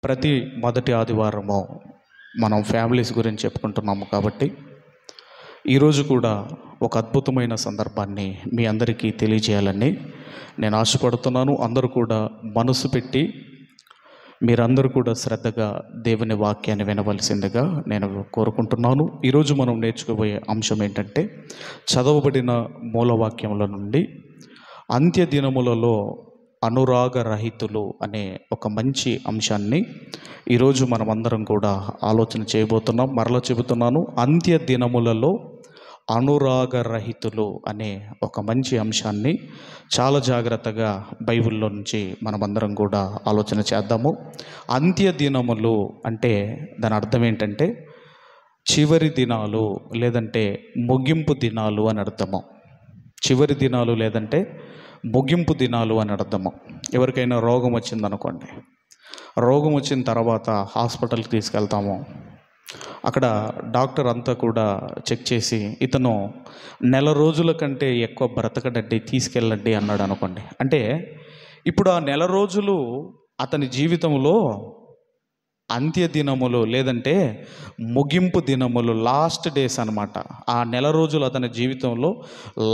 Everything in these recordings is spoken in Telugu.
ప్రతి మొదటి ఆదివారము మనం ఫ్యామిలీస్ గురించి చెప్పుకుంటున్నాము కాబట్టి ఈరోజు కూడా ఒక అద్భుతమైన సందర్భాన్ని మీ అందరికీ తెలియజేయాలని నేను ఆశపడుతున్నాను. అందరూ కూడా మనసు పెట్టి మీరందరూ కూడా శ్రద్ధగా దేవుని వాక్యాన్ని వినవలసిందిగా నేను కోరుకుంటున్నాను. ఈరోజు మనం నేర్చుకోబోయే అంశం ఏంటంటే, చదవబడిన మూలవాక్యముల నుండి అంత్య దినములలో అనురాగరహితులు అనే ఒక మంచి అంశాన్ని ఈరోజు మనం అందరం కూడా ఆలోచన చేయబోతున్నాం. మరలా చెబుతున్నాను, అంత్య దినములలో అనురాగరహితులు అనే ఒక మంచి అంశాన్ని చాలా జాగ్రత్తగా బైబిల్లో నుంచి మనమందరం కూడా ఆలోచన చేద్దాము. అంత్య దినములు అంటే దాని అర్థం ఏంటంటే చివరి దినాలు లేదంటే ముగింపు దినాలు అని అర్థము. చివరి దినాలు లేదంటే ముగింపు దినాలు అని అర్థము. ఎవరికైనా రోగం వచ్చిందనుకోండి, రోగం వచ్చిన తర్వాత హాస్పిటల్కి తీసుకెళ్తాము. అక్కడ డాక్టర్ అంతా కూడా చెక్ చేసి ఇతను నెల రోజుల కంటే ఎక్కువ బ్రతకడండి, తీసుకెళ్ళండి అన్నాడు అనుకోండి. అంటే ఇప్పుడు ఆ నెల రోజులు అతని జీవితంలో అంత్య దినములు లేదంటే ముగింపు దినములు, లాస్ట్ డేస్ అన్నమాట. ఆ నెల రోజులు అతని జీవితంలో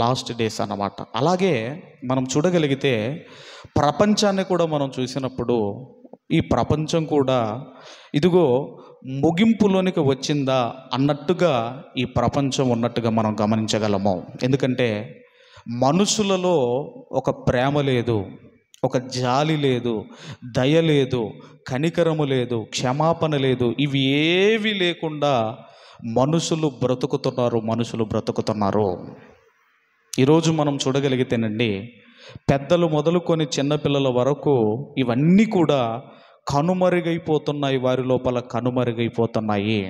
లాస్ట్ డేస్ అన్నమాట. అలాగే మనం చూడగలిగితే ప్రపంచాన్ని కూడా మనం చూసినప్పుడు ఈ ప్రపంచం కూడా ఇదిగో ముగింపులోనికి వచ్చిందా అన్నట్టుగా ఈ ప్రపంచం ఉన్నట్టుగా మనం గమనించగలము. ఎందుకంటే మనుషులలో ఒక ప్రేమ లేదు, ఒక జాలి లేదు, దయ లేదు, కనికరము లేదు, క్షమాపణ లేదు. ఇవి ఏవి లేకుండా మనుషులు బ్రతుకుతున్నారు. ఈరోజు మనం చూడగలిగితేనండి, పెద్దలు మొదలుకొని చిన్నపిల్లల వరకు ఇవన్నీ కూడా కనుమరుగైపోతున్నాయి, వారి లోపల కనుమరుగైపోతున్నాయి.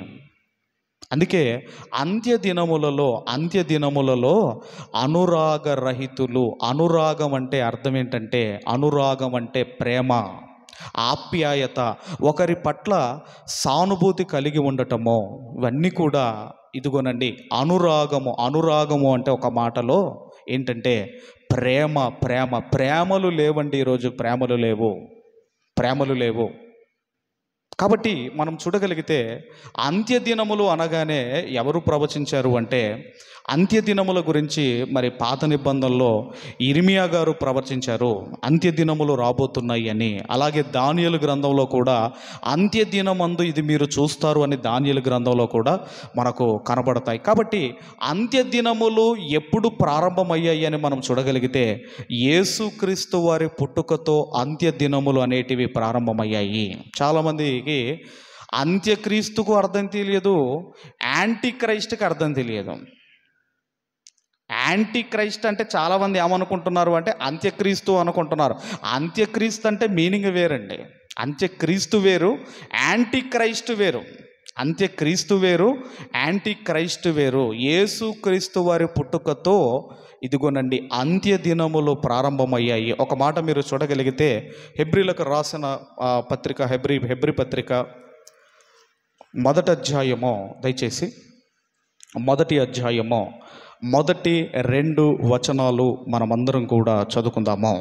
అందుకే అంత్య దినములలో అనురాగరహితులు. అనురాగం అంటే అర్థం ఏంటంటే, అనురాగం అంటే ప్రేమ, ఆప్యాయత, ఒకరి పట్ల సానుభూతి కలిగి ఉండటము. ఇవన్నీ కూడా ఇదిగోనండి అనురాగము అంటే ఒక మాటలో ఏంటంటే ప్రేమలు లేవండి. ఈరోజు ప్రేమలు లేవు. కాబట్టి మనం చూడగలిగితే అంత్య దినములు అనగానే ఎవరు ప్రవచించారు అంటే, అంత్య దినముల గురించి మరి పాత నిబంధనలో ఇర్మియా గారు ప్రవచించారు, అంత్య దినములు రాబోతున్నాయి అని. అలాగే దానియేలు గ్రంథంలో కూడా అంత్య దినమందు ఇది మీరు చూస్తారు అని దానియేలు గ్రంథంలో కూడా మనకు కనబడతాయి. కాబట్టి అంత్య దినములు ఎప్పుడు ప్రారంభమయ్యాయి అని మనం చూడగలిగితే, యేసుక్రీస్తు వారి పుట్టుకతో అంత్య దినములు అనేటివి ప్రారంభమయ్యాయి. చాలామందికి అంత్యక్రీస్తుకు అర్థం తెలియదు, యాంటీ క్రైస్ట్కి అర్థం తెలియదు. యాంటీ క్రైస్ట్ అంటే చాలామంది ఏమనుకుంటున్నారు అంటే అంత్యక్రీస్తు అనుకుంటున్నారు. అంత్యక్రీస్తు అంటే మీనింగ్ వేరండి. అంత్యక్రీస్తు వేరు, యాంటీ క్రైస్ట్ వేరు. అంత్యక్రీస్తు వేరు, యాంటీ క్రైస్ట్ వేరు. యేసుక్రీస్తు వారి పుట్టుకతో ఇదిగోనండి అంత్య దినములు ప్రారంభమయ్యాయి. ఒక మాట మీరు చూడగలిగితే, హెబ్రీలకు రాసిన పత్రిక, హెబ్రీ పత్రిక మొదటి అధ్యాయము, దయచేసి మొదటి అధ్యాయము మొదటి 2 వచనాలు మనమందరం కూడా చదువుకుందాము.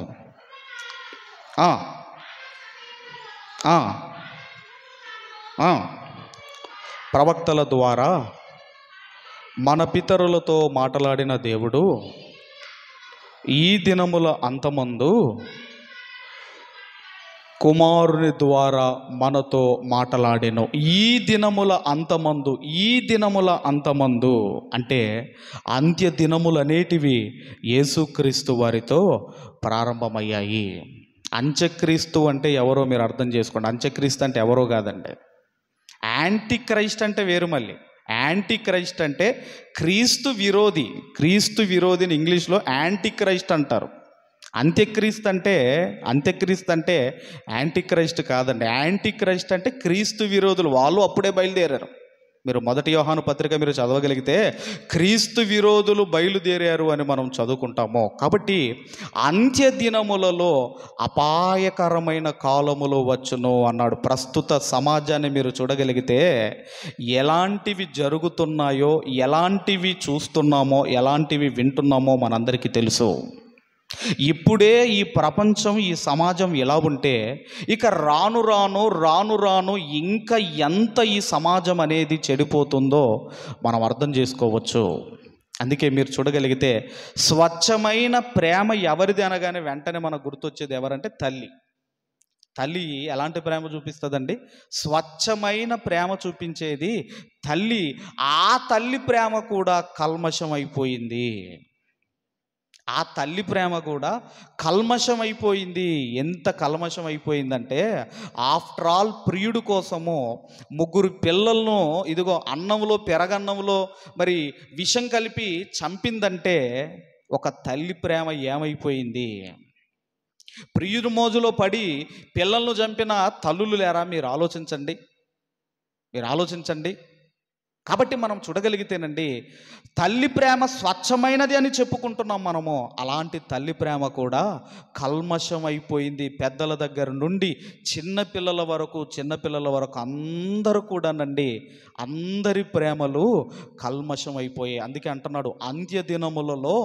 ప్రవక్తల ద్వారా మన పితరులతో మాట్లాడిన దేవుడు ఈ దినముల అంతమందు కుమారుని ద్వారా మనతో మాట్లాడెను. ఈ దినముల అంతమందు అంటే అంత్య దినములు అనేటివి యేసుక్రీస్తు వారితో ప్రారంభమయ్యాయి. అంత్యక్రీస్తు అంటే ఎవరో మీరు అర్థం చేసుకోండి. అంత్యక్రీస్తు అంటే ఎవరో కాదండి, యాంటీ క్రైస్ట్ అంటే వేరు. మళ్ళీ యాంటీ క్రైస్ట్ అంటే క్రీస్తు విరోధిని ఇంగ్లీష్లో యాంటీ క్రైస్ట్ అంటారు. అంత్యక్రీస్తు అంటే యాంటీ క్రైస్ట్ కాదండి. యాంటీ క్రైస్ట్ అంటే క్రీస్తు విరోధులు, వాళ్ళు అప్పుడే బయలుదేరారు. మీరు మొదటి యోహాను పత్రిక మీరు చదవగలిగితే క్రీస్తు విరోధులు బయలుదేరారు అని మనం చదువుకుంటాము. కాబట్టి అంత్య దినములలో అపాయకరమైన కాలములు వచ్చును అన్నాడు. ప్రస్తుత సమాజాన్ని మీరు చూడగలిగితే ఎలాంటివి జరుగుతున్నాయో, ఎలాంటివి చూస్తున్నామో, ఎలాంటివి వింటున్నామో మనందరికీ తెలుసు. ఇప్పుడే ఈ ప్రపంచం, ఈ సమాజం ఎలా ఉంటే ఇక రాను రాను రాను రాను ఇంకా ఎంత ఈ సమాజం అనేది చెడిపోతుందో మనం అర్థం చేసుకోవచ్చు. అందుకే మీరు చూడగలిగితే స్వచ్ఛమైన ప్రేమ ఎవరిది అనగానే వెంటనే మనకు గుర్తొచ్చేది ఎవరంటే తల్లి. తల్లి ఎలాంటి ప్రేమ చూపిస్తుందండి? స్వచ్ఛమైన ప్రేమ చూపించేది తల్లి. ఆ తల్లి ప్రేమ కూడా కల్మషం అయిపోయింది. ఆ తల్లి ప్రేమ కూడా కల్మషం అయిపోయింది. ఎంత కల్మషం అయిపోయిందంటే, ఆఫ్టర్ ఆల్ ప్రియుడు కోసము 3 పిల్లలను ఇదిగో అన్నంలో పెరగన్నంలో మరి విషం కలిపి చంపిందంటే ఒక తల్లి ప్రేమ ఏమైపోయింది? ప్రియుడి మోజులో పడి పిల్లలను చంపిన తల్లులు లేరా? మీరు ఆలోచించండి. కాబట్టి మనం చూడగలిగితేనండి, తల్లి ప్రేమ స్వచ్ఛమైనది అని చెప్పుకుంటున్నాం మనము. అలాంటి తల్లి ప్రేమ కూడా కల్మషం అయిపోయింది. పెద్దల దగ్గర నుండి చిన్నపిల్లల వరకు అందరూ కూడానండి, అందరి ప్రేమలు కల్మషం అయిపోయాయి. అందుకే అంటున్నాడు, అంత్య దినములలో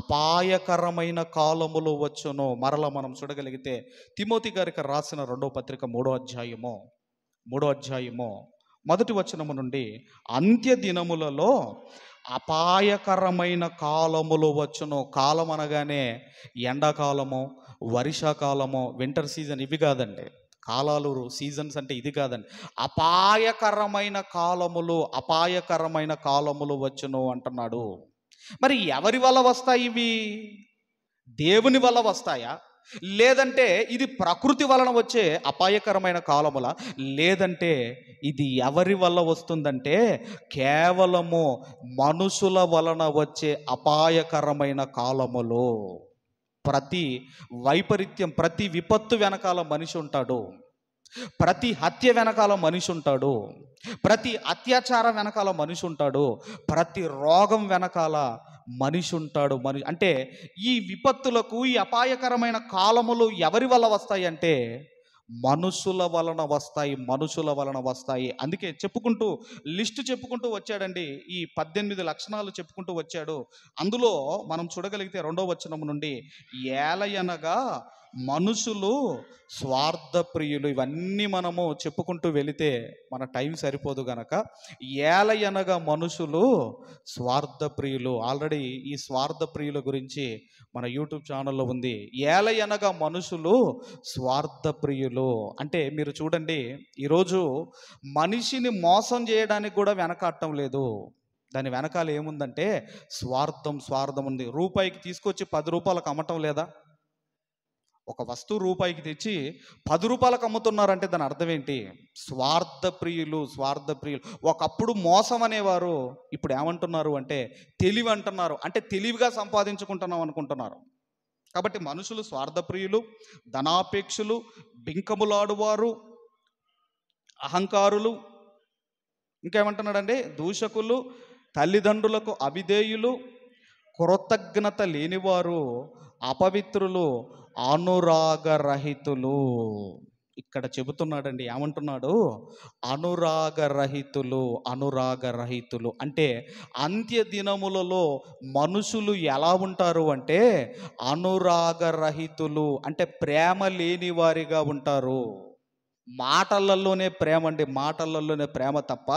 అపాయకరమైన కాలములు వచ్చును. మరలా మనం చూడగలిగితే తిమోతి గారికి రాసిన 2వ పత్రిక 3వ అధ్యాయము 1వ వచనము నుండి, అంత్య దినములలో అపాయకరమైన కాలములు వచ్చును. కాలం అనగానే ఎండాకాలము, వర్షాకాలము, వింటర్ సీజన్ ఇవి కాదండి. కాలాలు, సీజన్స్ అంటే ఇది కాదండి. అపాయకరమైన కాలములు వచ్చును అంటున్నాడు. మరి ఎవరి వల్ల వస్తాయి ఇవి? దేవుని వల్ల వస్తాయా? లేదంటే ఇది ప్రకృతి వలన వచ్చే అపాయకరమైన కాలముల? లేదంటే ఇది ఎవరి వల్ల వస్తుందంటే కేవలము మనుషుల వలన వచ్చే అపాయకరమైన కాలములు. ప్రతి వైపరీత్యం, ప్రతి విపత్తు వెనకాల మనిషి ఉంటాడు. ప్రతి హత్య వెనకాల మనిషి ఉంటాడు. ప్రతి అత్యాచారం వెనకాల మనిషి ఉంటాడు. ప్రతి రోగం వెనకాల మనిషి ఉంటాడు. అంటే ఈ విపత్తులకు, ఈ అపాయకరమైన కాలములు ఎవరి వల్ల వస్తాయి అంటే మనుషుల వలన వస్తాయి. అందుకే లిస్టు చెప్పుకుంటూ వచ్చాడండి. ఈ 18 లక్షణాలు చెప్పుకుంటూ వచ్చాడు. అందులో మనం చూడగలిగితే 2వ వచనం నుండి, ఏలయనగా మనుషులు స్వార్థప్రియులు. ఇవన్నీ మనము చెప్పుకుంటూ వెళితే మన టైం సరిపోదు గనక, ఏలయనగా మనుషులు స్వార్థప్రియులు. ఆల్రెడీ ఈ స్వార్థప్రియుల గురించి మన యూట్యూబ్ ఛానల్లో ఉంది. ఏలయనగా మనుషులు స్వార్థప్రియులు అంటే, మీరు చూడండి, ఈరోజు మనిషిని మోసం చేయడానికి కూడా వెనకాడటం లేదు. దాని వెనకాల ఏముందంటే స్వార్థం ఉంది. రూపాయికి తీసుకొచ్చి 10 రూపాయలకు అమ్మటం లేదా? ఒక వస్తువు రూపాయికి తెచ్చి 10 రూపాయలకు అమ్ముతున్నారంటే దాని అర్థం ఏంటి? స్వార్థప్రియులు. ఒకప్పుడు మోసం అనేవారు, ఇప్పుడు ఏమంటున్నారు అంటే తెలివి అంటున్నారు. అంటే తెలివిగా సంపాదించుకుంటున్నాం అనుకుంటున్నారు. కాబట్టి మనుషులు స్వార్థప్రియులు, ధనాపేక్షులు, బింకములాడువారు, అహంకారులు, ఇంకేమంటున్నాడండి, దూషకులు, తల్లిదండ్రులకు అవిధేయులు, కృతజ్ఞత లేనివారు, అపవిత్రులు, అనురాగరహితులు. ఇక్కడ చెబుతున్నాడండి, ఏమంటున్నాడు? అనురాగరహితులు అంటే అంత్య దినములలో మనుషులు ఎలా ఉంటారు అంటే అనురాగరహితులు, అంటే ప్రేమ లేని వారిగా ఉంటారు. మాటలలోనే ప్రేమ తప్ప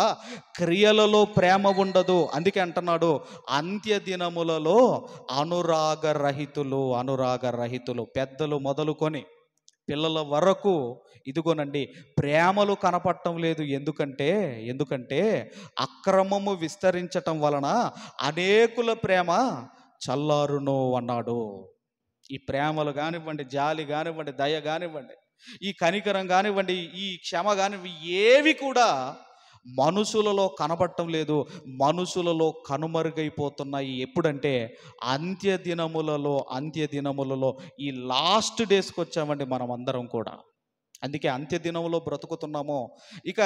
క్రియలలో ప్రేమ ఉండదు. అందుకే అంటున్నాడు, అంత్య దినములలో అనురాగరహితులు. పెద్దలు మొదలుకొని పిల్లల వరకు ఇదిగోనండి ప్రేమలు కనపడటం లేదు. ఎందుకంటే అక్రమము విస్తరించటం వలన అనేకుల ప్రేమ చల్లారును అన్నాడు. ఈ ప్రేమలు కానివ్వండి, జాలి కానివ్వండి, దయ కానివ్వండి, ఈ కనికరం కానివ్వండి, ఈ క్షమ కానివ్వండి, ఏవి కూడా మనుషులలో కనబడటం లేదు. మనుషులలో కనుమరుగైపోతున్నాయి. ఎప్పుడంటే అంత్య దినములలో ఈ లాస్ట్ డేస్కి వచ్చామండి మనం అందరం కూడా. అందుకే అంత్య దినములో బ్రతుకుతున్నాము. ఇక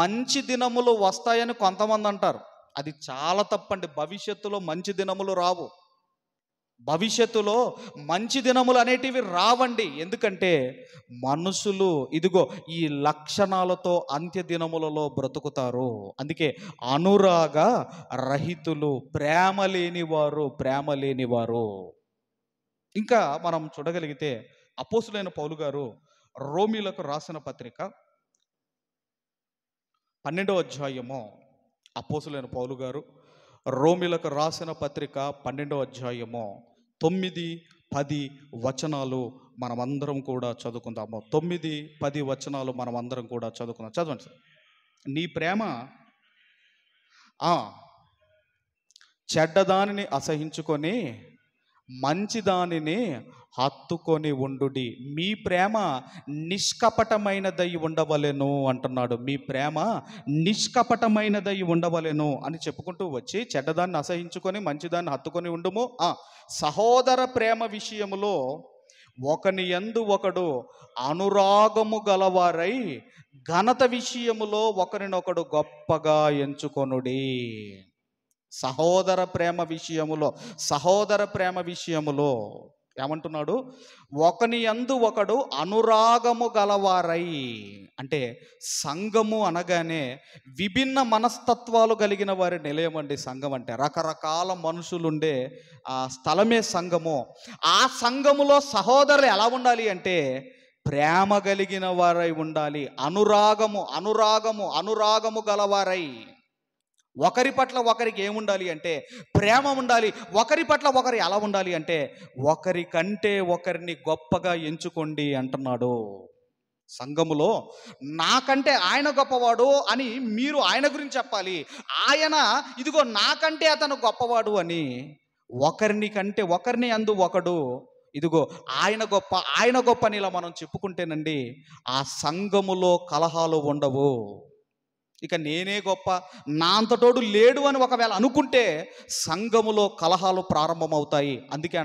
మంచి దినములు వస్తాయని కొంతమంది అంటారు. అది చాలా తప్పండి. భవిష్యత్తులో మంచి దినములు రావు. భవిష్యత్తులో మంచి దినములు అనేటివి రావండి. ఎందుకంటే మనుషులు ఇదిగో ఈ లక్షణాలతో అంత్య దినములలో బ్రతుకుతారు. అందుకే అనురాగ రహితులు, ప్రేమ లేనివారు. ఇంకా మనం చూడగలిగితే అపోస్తులైన పౌలు గారు రోమీలకు రాసిన పత్రిక 12వ అధ్యాయము, అపోస్తులైన పౌలు గారు రోమీలకు రాసిన పత్రిక 12వ అధ్యాయము 9, 10 వచనాలు మనమందరం కూడా చదువుకుందాము. 9, 10 వచనాలు మనమందరం కూడా చదువుకుందాం. చదవండి సార్. నీ ప్రేమ చెడ్డదానిని అసహించుకొని మంచిదానిని హత్తుకొని ఉండుడి. మీ ప్రేమ నిష్కపటమైనదై ఉండవలెను అంటున్నాడు. మీ ప్రేమ నిష్కపటమైనదై ఉండవలెను అని చెప్పుకుంటూ వచ్చి చెడ్డదాన్ని అసహించుకొని మంచిదాన్ని హత్తుకొని ఉండుము. సహోదర ప్రేమ విషయములో ఒకని యందు ఒకడు అనురాగము గలవారై ఘనత విషయములో ఒకరినొకడు గొప్పగా ఎంచుకొనుడి. సహోదర ప్రేమ విషయములో ఏమంటున్నాడు? ఒకని యందు ఒకడు అనురాగము గలవారై. అంటే సంఘము అనగానే విభిన్న మనస్తత్వాలు కలిగిన వారి నిలయమండి. సంఘం అంటే రకరకాల మనుషులుండే ఆ స్థలమే సంఘము. ఆ సంఘములో సహోదరులు ఎలా ఉండాలి అంటే ప్రేమ కలిగిన వారై ఉండాలి. అనురాగము గలవారై. ఒకరి పట్ల ఒకరికి ఏముండాలి అంటే ప్రేమ ఉండాలి. ఒకరి పట్ల ఒకరు ఎలా ఉండాలి అంటే ఒకరికంటే ఒకరిని గొప్పగా ఎంచుకోండి అంటున్నాడు. సంఘములో నాకంటే ఆయన గొప్పవాడు అని మీరు ఆయన గురించి చెప్పాలి. ఆయన ఇదిగో నాకంటే అతను గొప్పవాడు అని ఒకరిని అందు ఒకడు ఇదిగో ఆయన గొప్ప అని ఇలా మనం చెప్పుకుంటేనండి ఆ సంఘములో కలహాలు ఉండవు. ఇక నేనే గొప్ప, నా అంతటోడు లేడు అని ఒకవేళ అనుకుంటే సంఘములో కలహాలు ప్రారంభమవుతాయి. అందుకే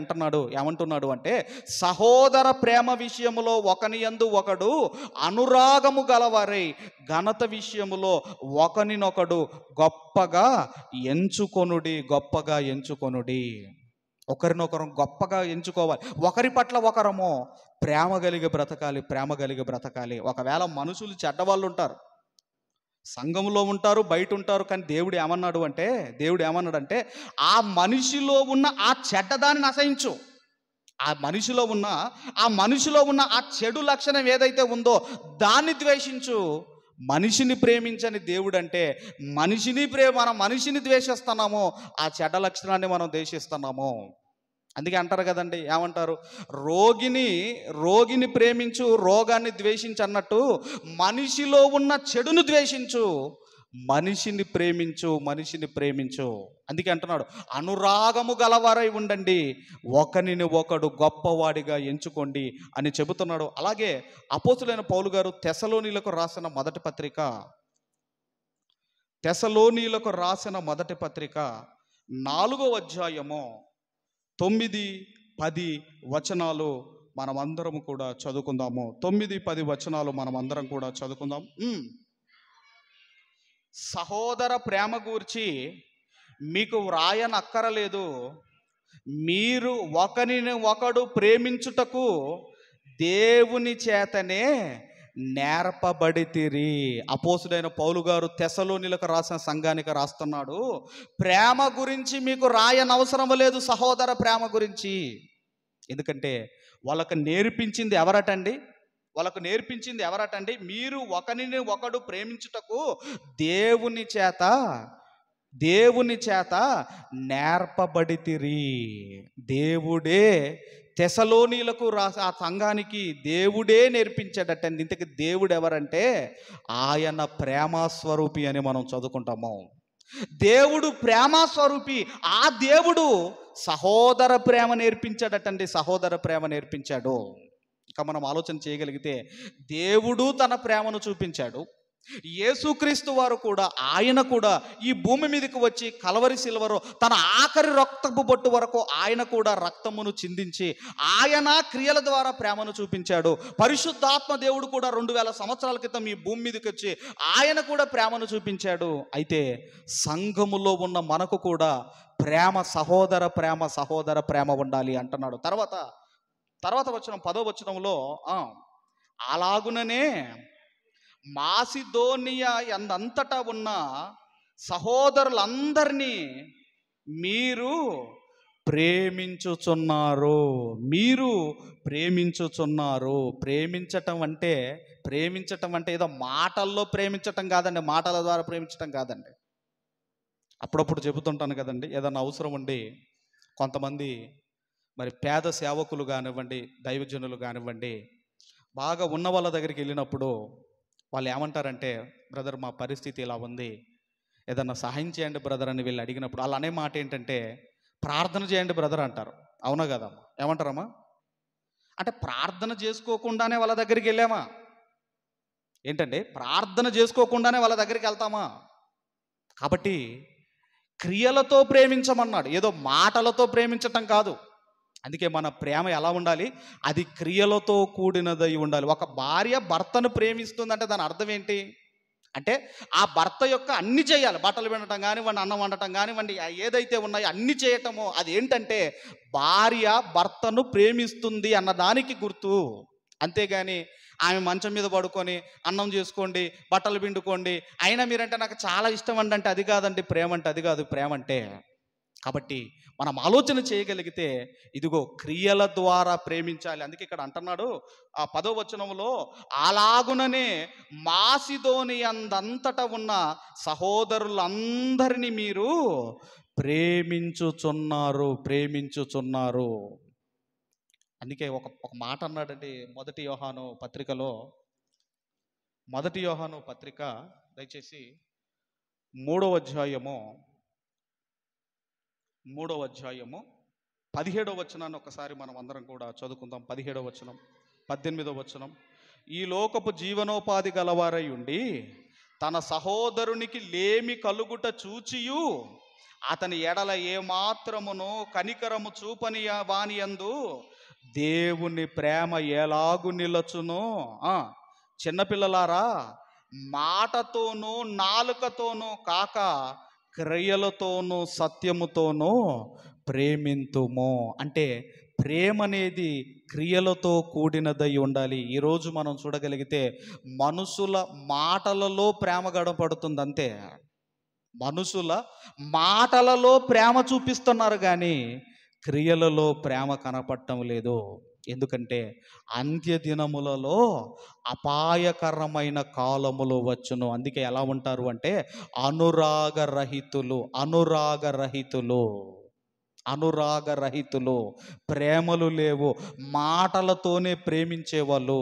ఏమంటున్నాడు అంటే సహోదర ప్రేమ విషయములో ఒకని యందు ఒకడు అనురాగము గలవారై ఘనత విషయములో ఒకనినొకడు గొప్పగా ఎంచుకొనుడి. ఒకరినొకరు గొప్పగా ఎంచుకోవాలి. ఒకరి పట్ల ఒకరము ప్రేమ కలిగి బ్రతకాలి. ఒకవేళ మనుషులు చెడ్డవాళ్ళు ఉంటారు, సంఘంలో ఉంటారు, బయట ఉంటారు. కానీ దేవుడు ఏమన్నాడంటే ఆ మనిషిలో ఉన్న ఆ చెడ్డదాన్ని అసహించు. ఆ మనిషిలో ఉన్న ఆ చెడు లక్షణం ఏదైతే ఉందో దాన్ని ద్వేషించు. మనిషిని ప్రేమించని దేవుడు అంటే మనం మనిషిని ద్వేషిస్తున్నాము, ఆ చెడ్డ లక్షణాన్ని మనం ద్వేషిస్తున్నాము. అందుకే అంటారు కదండి, ఏమంటారు? రోగిని ప్రేమించు, రోగాన్ని ద్వేషించు అన్నట్టు మనిషిలో ఉన్న చెడును ద్వేషించు, మనిషిని ప్రేమించు. అందుకే అంటున్నాడు అనురాగము గలవారై ఉండండి, ఒకరిని ఒకడు గొప్పవాడిగా ఎంచుకోండి అని చెబుతున్నాడు. అలాగే అపోస్తులైన పౌలు గారు తెస్సలోనీయులకు రాసిన మొదటి పత్రిక 4వ అధ్యాయము 9, 10 వచనాలు మనమందరం కూడా చదువుకుందాము. 9, 10 వచనాలు మనమందరం కూడా చదువుకుందాం. సహోదర ప్రేమ గూర్చి మీకు వ్రాయనక్కరలేదు, మీరు ఒకరిని ఒకడు ప్రేమించుటకు దేవుని చేతనే నేర్పబడితిరి. అపోస్తుడైన పౌలు గారు తెస్సలోనీయులకు రాసిన సంఘానికి రాస్తున్నాడు, ప్రేమ గురించి మీకు రాయనవసరం లేదు, సహోదర ప్రేమ గురించి. ఎందుకంటే వాళ్ళకు నేర్పించింది ఎవరటండి? మీరు ఒకరిని ఒకడు ప్రేమించుటకు దేవుని చేత నేర్పబడితిరి. దేవుడే తెస్సలోనీయులకు ఆ సంఘానికి దేవుడే నేర్పించాడటండి. ఇంతకీ దేవుడు ఎవరంటే ఆయన ప్రేమస్వరూపి అని మనం చదువుకుంటాము. దేవుడు ప్రేమస్వరూపి. ఆ దేవుడు సహోదర ప్రేమ నేర్పించాడు. ఇక మనం ఆలోచన చేయగలిగితే దేవుడు తన ప్రేమను చూపించాడు. యేసుక్రీస్తు వారు కూడా ఆయన కూడా ఈ భూమి మీదకి వచ్చి కలవరి సిలువలో తన ఆఖరి రక్తపు బొట్టు వరకు ఆయన కూడా రక్తమును చిందించి ఆయన క్రియల ద్వారా ప్రేమను చూపించాడు. పరిశుద్ధాత్మ దేవుడు కూడా 2000 సంవత్సరాల క్రితం ఈ భూమి మీదకి వచ్చి ఆయన కూడా ప్రేమను చూపించాడు. అయితే సంఘములో ఉన్న మనకు కూడా సహోదర ప్రేమ ఉండాలి అంటున్నాడు. తర్వాత వచనం 10వ వచనంలో అలాగుననే మాసిదోనియా అంతటా ఉన్న సహోదరులందరినీ మీరు ప్రేమించుచున్నారు. మీరు ప్రేమించుచున్నారు. ప్రేమించటం అంటే ఏదో మాటల్లో ప్రేమించటం కాదండి, మాటల ద్వారా ప్రేమించటం కాదండి. అప్పుడప్పుడు చెబుతుంటాను కదండి, ఏదన్నా అవసరం ఉండి కొంతమంది మరి పేద సేవకులు కానివ్వండి, దైవజనులు కానివ్వండి, బాగా ఉన్న వాళ్ళ దగ్గరికి వెళ్ళినప్పుడు వాళ్ళు ఏమంటారంటే, బ్రదర్ మా పరిస్థితి ఇలా ఉంది, ఏదన్నా సహాయం చేయండి బ్రదర్ అని వీళ్ళు అడిగినప్పుడు వాళ్ళు అనే మాట ఏంటంటే, ప్రార్థన చేయండి బ్రదర్ అంటారు. అవునా కదమ్మా? ఏమంటారమ్మా? అంటే ప్రార్థన చేసుకోకుండానే వాళ్ళ దగ్గరికి వెళ్ళామా? ఏంటండి, ప్రార్థన చేసుకోకుండానే వాళ్ళ దగ్గరికి వెళ్తామా? కాబట్టి క్రియలతో ప్రేమించమన్నాడు, ఏదో మాటలతో ప్రేమించటం కాదు. అందుకే మన ప్రేమ ఎలా ఉండాలి? అది క్రియలతో కూడినదై ఉండాలి. ఒక భార్య భర్తను ప్రేమిస్తుందంటే దాని అర్థం ఏంటి అంటే, ఆ భర్త యొక్క అన్ని చేయాలి. బట్టలు పిండటం కానివ్వండి, అన్నం వండటం కానివ్వండి, ఏదైతే ఉన్నాయో అన్ని చేయటము. అది ఏంటంటే భార్య భర్తను ప్రేమిస్తుంది అన్నదానికి గుర్తు. అంతేగాని ఆమె మంచం మీద పడుకొని అన్నం చేసుకోండి, బట్టలు పిండుకోండి, అయినా మీరంటే నాకు చాలా ఇష్టం అండి అంటే అది కాదండి ప్రేమ అంటే. అది కాదు ప్రేమ అంటే. కాబట్టి మనం ఆలోచన చేయగలిగితే ఇదిగో క్రియల ద్వారా ప్రేమించాలి. అందుకే ఇక్కడ అంటున్నాడు ఆ 10వ వచనంలో, అలాగుననే మాసిదోని అందంతటా ఉన్న సహోదరులందరినీ మీరు ప్రేమించుచున్నారు. అందుకే ఒక మాట అన్నాడండి మొదటి యోహాను పత్రిక దయచేసి 3వ అధ్యాయము 17వ వచనాన్ని ఒకసారి మనం అందరం కూడా చదువుకుందాం. 17వ వచనం, 18వ వచనం. ఈ లోకపు జీవనోపాధి గలవారై ఉండి తన సహోదరునికి లేమి కలుగుట చూచియు అతని ఎడల ఏమాత్రమును కనికరము చూపని వానియందు దేవుని ప్రేమ ఎలాగు నిలచును? చిన్నపిల్లలారా, మాటతోనూ నాలుకతోనూ కాక క్రియలతోనూ సత్యముతోనూ ప్రేమింతుము. అంటే ప్రేమ అనేది క్రియలతో కూడినదై ఉండాలి. ఈరోజు మనం చూడగలిగితే మనుషుల మాటలలో ప్రేమ గడపడుతుంది అంతే. మనుషుల మాటలలో ప్రేమ చూపిస్తున్నారు కానీ క్రియలలో ప్రేమ కనపడటం లేదు. ఎందుకంటే అంత్య దినములలో అపాయకరమైన కాలములు వచ్చును. అందుకే ఎలా ఉంటారు అంటే అనురాగరహితులు, ప్రేమలు లేవు, మాటలతోనే ప్రేమించేవాళ్ళు,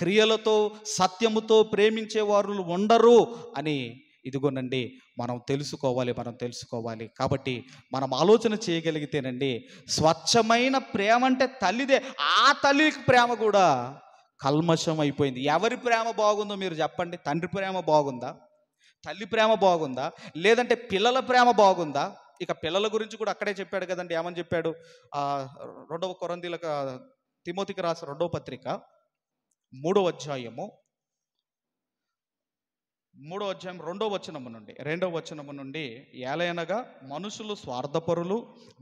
క్రియలతో సత్యముతో ప్రేమించేవారు ఉండరు అని ఇదిగోనండి మనం తెలుసుకోవాలి. కాబట్టి మనం ఆలోచన చేయగలిగితేనండి, స్వచ్ఛమైన ప్రేమ అంటే తల్లిదే. ఆ తల్లికి ప్రేమ కూడా కల్మషం అయిపోయింది. ఎవరి ప్రేమ బాగుందో మీరు చెప్పండి? తండ్రి ప్రేమ బాగుందా? తల్లి ప్రేమ బాగుందా? లేదంటే పిల్లల ప్రేమ బాగుందా? ఇక పిల్లల గురించి కూడా అక్కడే చెప్పాడు కదండి. ఏమని చెప్పాడు? 2వ కొరింథీయులకు తిమోతికి రాసిన 2వ పత్రిక 3వ అధ్యాయము 2వ వచనము నుండి, ఏలయనగా మనుషులు స్వార్థపరులు,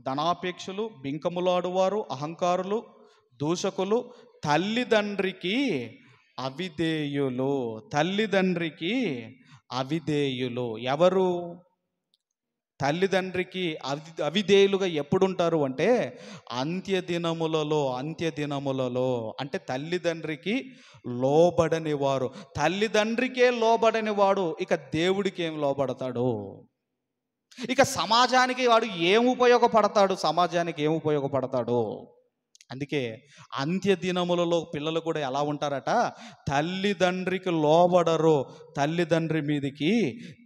ధనాపేక్షలు, బింకములాడువారు, అహంకారులు, దూషకులు, తల్లిదండ్రికి అవిధేయులు. ఎవరు తల్లిదండ్రికి అవిధేయులుగా ఎప్పుడుంటారు అంటే అంత్య దినములలో అంటే తల్లిదండ్రికి లోబడని వారు. తల్లిదండ్రికే లోబడని వాడు ఇక దేవుడికి ఏం లోబడతాడు? ఇక సమాజానికి వాడు ఏం ఉపయోగపడతాడు? అందుకే అంత్య దినములలో పిల్లలు కూడా ఎలా ఉంటారట? తల్లిదండ్రికి లోబడరు, తల్లిదండ్రి మీదికి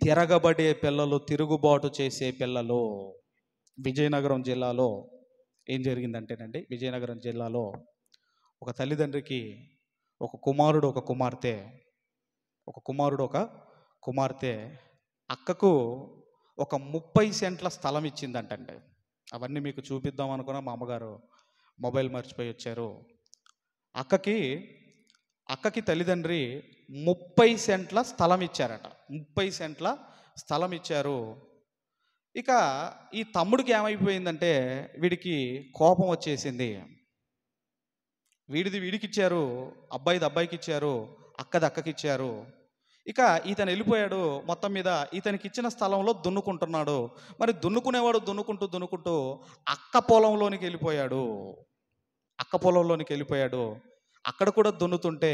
తిరగబడే పిల్లలు, తిరుగుబాటు చేసే పిల్లలు. విజయనగరం జిల్లాలో ఏం జరిగిందంటేనండి, విజయనగరం జిల్లాలో ఒక తల్లిదండ్రికి ఒక కుమారుడు ఒక కుమార్తె అక్కకు ఒక 30 సెంట్ల స్థలం ఇచ్చిందంటండి. అవన్నీ మీకు చూపిద్దాం అనుకున్నా మా అమ్మగారు మొబైల్ మర్చిపోయి వచ్చారు. అక్కకి తల్లిదండ్రి 30 సెంట్ల స్థలం ఇచ్చారట. 30 సెంట్ల స్థలం ఇచ్చారు. ఇక ఈ తమ్ముడికి ఏమైపోయిందంటే వీడికి కోపం వచ్చేసింది. వీడికిచ్చారు, అబ్బాయికి ఇచ్చారు, అక్కకి ఇచ్చారు. ఇక ఇతను వెళ్ళిపోయాడు. మొత్తం మీద ఇతనికి ఇచ్చిన స్థలంలో దున్నుకుంటున్నాడు. మరి దున్నుకునేవాడు దున్నుకుంటూ దున్నుకుంటూ అక్క పొలంలోనికి వెళ్ళిపోయాడు. అక్క పొలంలోనికి వెళ్ళిపోయాడు. అక్కడ కూడా దున్నుతుంటే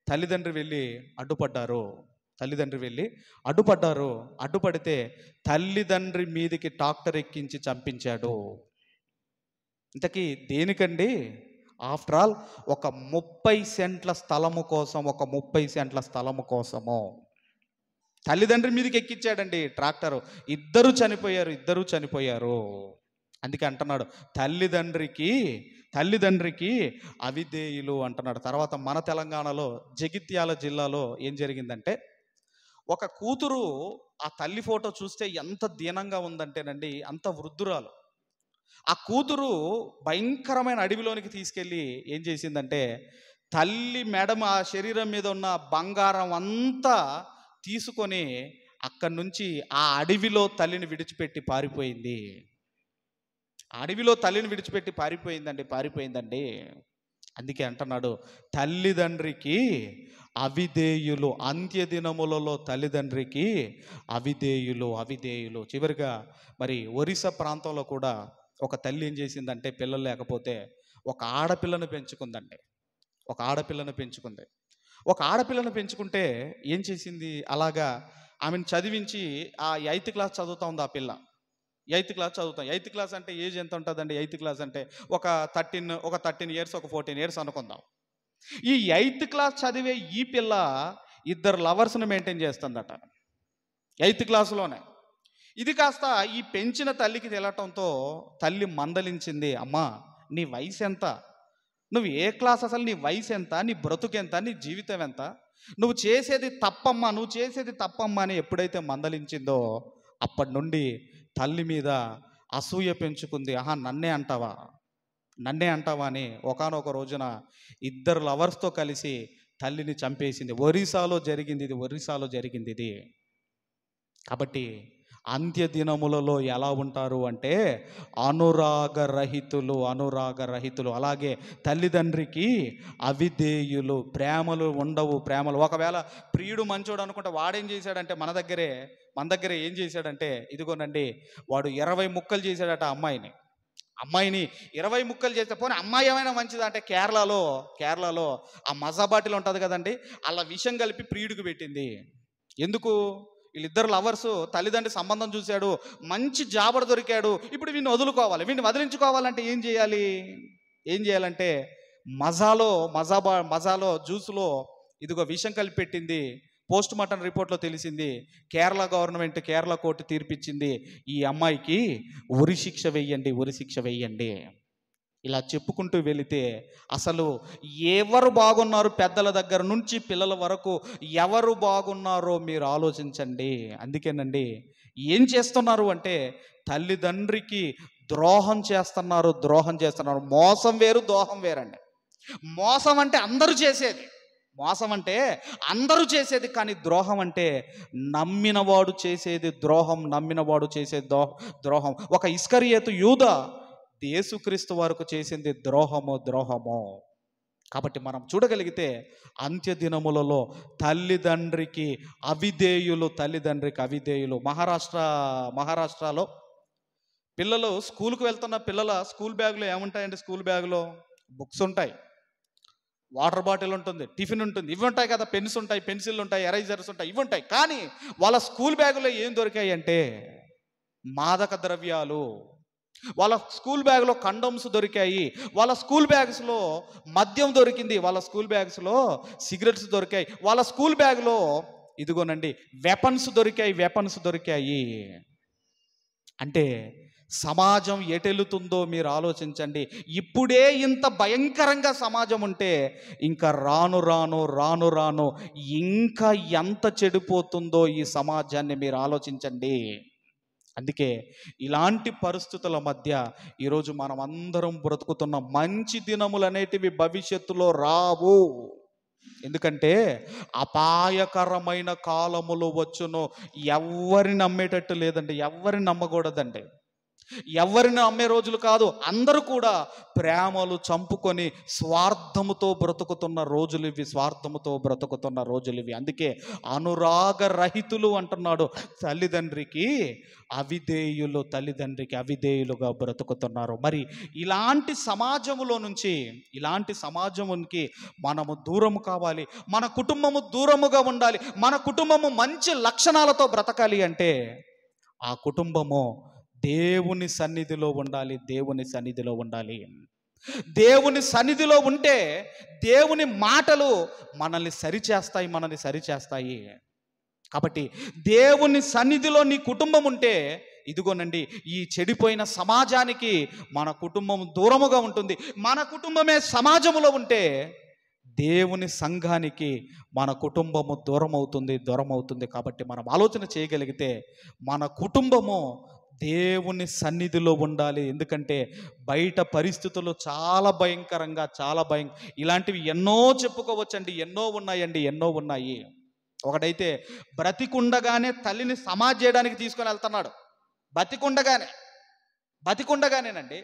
తల్లిదండ్రి వెళ్ళి అడ్డుపడ్డారు. తల్లిదండ్రి వెళ్ళి అడ్డుపడ్డారు. అడ్డుపడితే తల్లిదండ్రి మీదికి ట్రాక్టర్ ఎక్కించి చంపించాడు. ఇంతకీ దేనికండి? ఆఫ్టర్ ఆల్ ఒక 30 సెంట్ల స్థలము కోసం, ఒక 30 సెంట్ల స్థలము కోసము తల్లిదండ్రి మీదకి ఎక్కించాడండి ట్రాక్టరు. ఇద్దరు చనిపోయారు, ఇద్దరు చనిపోయారు. అందుకే అంటున్నాడు తల్లిదండ్రికి అవిధేయులు అంటున్నాడు. తర్వాత మన తెలంగాణలో జగిత్యాల జిల్లాలో ఏం జరిగిందంటే, ఒక కూతురు ఆ తల్లి ఫోటో చూస్తే ఎంత దీనంగా ఉందంటేనండి, అంత వృద్ధురాలు. ఆ కూతురు భయంకరమైన అడవిలోనికి తీసుకెళ్ళి ఏం చేసిందంటే, తల్లి మెడమ ఆ శరీరం మీద ఉన్న బంగారం అంతా తీసుకొని అక్కడి నుంచి ఆ అడవిలో తల్లిని విడిచిపెట్టి పారిపోయింది. అడవిలో తల్లిని విడిచిపెట్టి పారిపోయిందండి. అందుకే అంటున్నాడు తల్లిదండ్రికి అవిధేయులు, అంత్యదినములలో తల్లిదండ్రికి అవిధేయులు. చివరిగా మరి ఒరిస్సా ప్రాంతంలో కూడా ఒక తల్లి ఏం చేసిందంటే, పిల్లలు లేకపోతే ఒక ఆడపిల్లను పెంచుకుందండి. ఒక ఆడపిల్లను పెంచుకుంటే ఏం చేసింది, అలాగా ఆమెను చదివించి ఆ 8th క్లాస్ చదువుతా ఉంది ఆ పిల్ల. 8th క్లాస్ చదువుతాం. 8th క్లాస్ అంటే ఏజ్ ఎంత ఉంటుందండి? 8th క్లాస్ అంటే ఒక 13 ఇయర్స్, ఒక 14 ఇయర్స్ అనుకుందాం. ఈ 8th క్లాస్ చదివే ఈ పిల్ల 2 లవర్స్ని మెయింటైన్ చేస్తుందట 8th క్లాసులోనే. ఇది కాస్త ఈ పెంచిన తల్లికి తెలటంతో తల్లి మందలించింది, అమ్మా నీ వయసు ఎంత, నువ్వు ఏ క్లాస్, అసలు నీ వయసు ఎంత, నీ బ్రతుకెంత, నీ జీవితం ఎంత, నువ్వు చేసేది తప్పమ్మా అని ఎప్పుడైతే మందలించిందో అప్పటి నుండి తల్లి మీద అసూయ పెంచుకుంది. నన్నే అంటావా అని ఒకానొక రోజున 2 లవర్స్తో కలిసి తల్లిని చంపేసింది. ఒరిస్సాలో జరిగింది ఇది. కాబట్టి అంత్యదినములలో ఎలా ఉంటారు అంటే అనురాగరహితులు. అలాగే తల్లిదండ్రికి అవిధేయులు, ప్రేమలు ఉండవు. ఒకవేళ ప్రియుడు మంచోడు అనుకుంటే వాడేం చేశాడంటే మన దగ్గరే ఏం చేశాడంటే, ఇదిగోనండి వాడు 20 ముక్కలు చేశాడట అమ్మాయిని 20 ముక్కలు చేస్తే, పోనీ అమ్మాయి ఏమైనా మంచిదా అంటే కేరళలో ఆ మజా బాటిల్ ఉంటుంది కదండి, అలా విషం కలిపి ప్రియుడికి పెట్టింది. ఎందుకు? వీళ్ళిద్దరు లవర్స్, తల్లిదండ్రి సంబంధం చూశాడు, మంచి జాబర్ దొరికాడు, ఇప్పుడు వీడిని వదిలించుకోవాలంటే ఏం చేయాలంటే మజాలో జ్యూస్లో ఇదిగో విషం కలిపి పెట్టింది. పోస్ట్ మార్టం రిపోర్ట్లో తెలిసింది. కేరళ కోర్టు తీర్పిచ్చింది, ఈ అమ్మాయికి ఉరి శిక్ష వెయ్యండి. ఇలా చెప్పుకుంటూ వెళితే అసలు ఎవరు బాగున్నారు, పెద్దల దగ్గర నుంచి పిల్లల వరకు ఎవరు బాగున్నారో మీరు ఆలోచించండి. అందుకేనండి ఏం చేస్తున్నారు అంటే తల్లిదండ్రికి ద్రోహం చేస్తున్నారు. మోసం వేరు, ద్రోహం వేరండి. మోసం అంటే అందరూ చేసేది, కానీ ద్రోహం అంటే నమ్మినవాడు చేసేది ద్రోహం. ఒక ఇస్కరియోతు యూదా యేసుక్రీస్తు వారికి చేసింది ద్రోహము. కాబట్టి మనం చూడగలిగితే అంత్యదినములలో తల్లిదండ్రికి అవిధేయులు. మహారాష్ట్రలో పిల్లలు స్కూల్కి వెళ్తున్న పిల్లల స్కూల్ బ్యాగ్లో ఏముంటాయండి? స్కూల్ బ్యాగ్లో బుక్స్ ఉంటాయి, వాటర్ బాటిల్ ఉంటుంది, టిఫిన్ ఉంటుంది, ఇవి ఉంటాయి కదా, పెన్స్ ఉంటాయి, పెన్సిల్ ఉంటాయి, ఎరైజర్స్ ఉంటాయి, ఇవి ఉంటాయి. కానీ వాళ్ళ స్కూల్ బ్యాగులో ఏం దొరికాయి అంటే మాదక ద్రవ్యాలు. వాళ్ళ స్కూల్ బ్యాగ్లో కండమ్స్ దొరికాయి, వాళ్ళ స్కూల్ బ్యాగ్స్లో మద్యం దొరికింది, వాళ్ళ స్కూల్ బ్యాగ్స్లో సిగరెట్స్ దొరికాయి, వాళ్ళ స్కూల్ బ్యాగ్లో ఇదిగోనండి వెపన్స్ దొరికాయి. అంటే సమాజం ఎటెలుతుందో మీరు ఆలోచించండి. ఇప్పుడే ఇంత భయంకరంగా సమాజం ఉంటే ఇంకా రాను రాను ఇంకా ఎంత చెడిపోతుందో ఈ సమాజాన్ని మీరు ఆలోచించండి. అందుకే ఇలాంటి పరిస్థితుల మధ్య ఈరోజు మనం అందరం బ్రతుకుతున్న మంచి దినములు అనేటివి భవిష్యత్తులో రావు. ఎందుకంటే అపాయకరమైన కాలములు వచ్చును. ఎవరిని నమ్మేటట్టు లేదండి, ఎవరిని నమ్మకూడదండి. ఎవరిని అమ్మే రోజులు కాదు. అందరూ కూడా ప్రేమలు చంపుకొని స్వార్థముతో బ్రతుకుతున్న రోజులు ఇవి, స్వార్థముతో బ్రతుకుతున్న రోజులు ఇవి. అందుకే అనురాగ రహితులు అంటున్నాడు. తల్లిదండ్రికి అవిధేయులుగా బ్రతుకుతున్నారు. మరి ఇలాంటి సమాజముకి మనము దూరము కావాలి. మన కుటుంబము దూరముగా ఉండాలి. మన కుటుంబము మంచి లక్షణాలతో బ్రతకాలి అంటే ఆ కుటుంబము దేవుని సన్నిధిలో ఉండాలి. దేవుని సన్నిధిలో ఉంటే దేవుని మాటలు మనల్ని సరిచేస్తాయి. కాబట్టి దేవుని సన్నిధిలో నీ కుటుంబం ఉంటే, ఇదిగోనండి, ఈ చెడిపోయిన సమాజానికి మన కుటుంబం దూరముగా ఉంటుంది. మన కుటుంబమే సమాజములో ఉంటే దేవుని సంఘానికి మన కుటుంబము దూరం అవుతుంది. కాబట్టి మనం ఆలోచన చేయగలిగితే మన కుటుంబము దేవుని సన్నిధిలో ఉండాలి. ఎందుకంటే బయట పరిస్థితులు చాలా భయంకరంగా, ఇలాంటివి ఎన్నో చెప్పుకోవచ్చండి. ఎన్నో ఉన్నాయి. ఒకడైతే బ్రతికుండగానే తల్లిని సమాధి చేయడానికి తీసుకొని వెళ్తున్నాడు. బతికుండగానేనండి.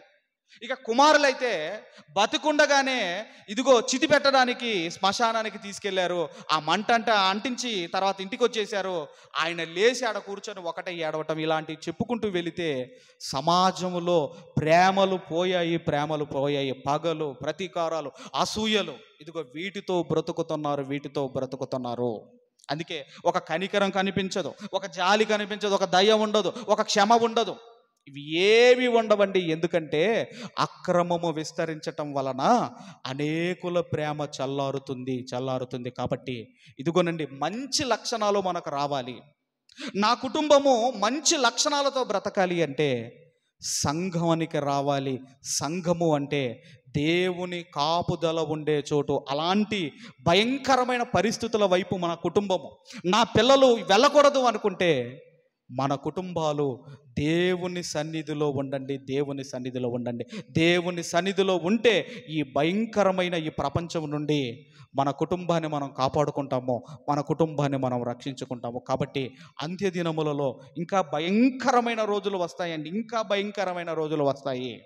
ఇక కుమారులైతే బతికుండగానే ఇదిగో చితి పెట్టడానికి శ్మశానానికి తీసుకెళ్లారు. ఆ మంట అంటించి తర్వాత ఇంటికి వచ్చేసారు. ఆయన లేచి ఆడ కూర్చొని ఒకటే ఏడవటం, ఇలాంటివి చెప్పుకుంటూ వెళితే సమాజంలో ప్రేమలు పోయాయి. పగలు, ప్రతీకారాలు, అసూయలు, ఇదిగో వీటితో బ్రతుకుతున్నారు. అందుకే ఒక కనికరం కనిపించదు, ఒక జాలి కనిపించదు, ఒక దయ ఉండదు, ఒక క్షమ ఉండదు. ఇవి ఏవి ఉండవండి. ఎందుకంటే అక్రమము విస్తరించటం వలన అనేకుల ప్రేమ చల్లారుతుంది. కాబట్టి ఇదిగోనండి, మంచి లక్షణాలు మనకు రావాలి. నా కుటుంబము మంచి లక్షణాలతో బ్రతకాలి అంటే సంఘానికి రావాలి. సంఘము అంటే దేవుని కాపుదల ఉండే చోటు. అలాంటి భయంకరమైన పరిస్థితుల వైపు మన కుటుంబము, నా పిల్లలు వెళ్ళకూడదు అనుకుంటే మన కుటుంబాలు దేవుని సన్నిధిలో ఉండండి. దేవుని సన్నిధిలో ఉంటే ఈ భయంకరమైన ఈ ప్రపంచం నుండి మన కుటుంబాన్ని మనం కాపాడుకుంటాము, మన కుటుంబాన్ని మనం రక్షించుకుంటాము. కాబట్టి అంత్యదినములలో ఇంకా భయంకరమైన రోజులు వస్తాయి.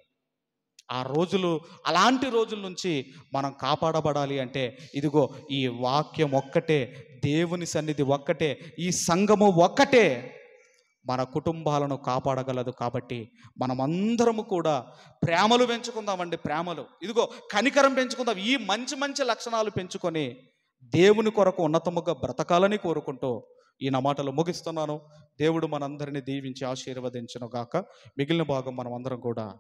ఆ రోజులు, అలాంటి రోజుల నుంచి మనం కాపాడబడాలి అంటే ఇదిగో ఈ వాక్యం ఒక్కటే, దేవుని సన్నిధి ఒక్కటే, ఈ సంఘము ఒక్కటే మన కుటుంబాలను కాపాడగలదు. కాబట్టి మనమందరము కూడా ప్రేమలు పెంచుకుందామండి. ఇదిగో కనికరం పెంచుకుందాం. ఈ మంచి లక్షణాలు పెంచుకొని దేవుని కొరకు ఉన్నతముగా బ్రతకాలని కోరుకుంటూ ఈ నా మాటలు ముగిస్తున్నాను. దేవుడు మనందరినీ దీవించి ఆశీర్వదించును గాక. మిగిలిన భాగం మనం అందరం కూడా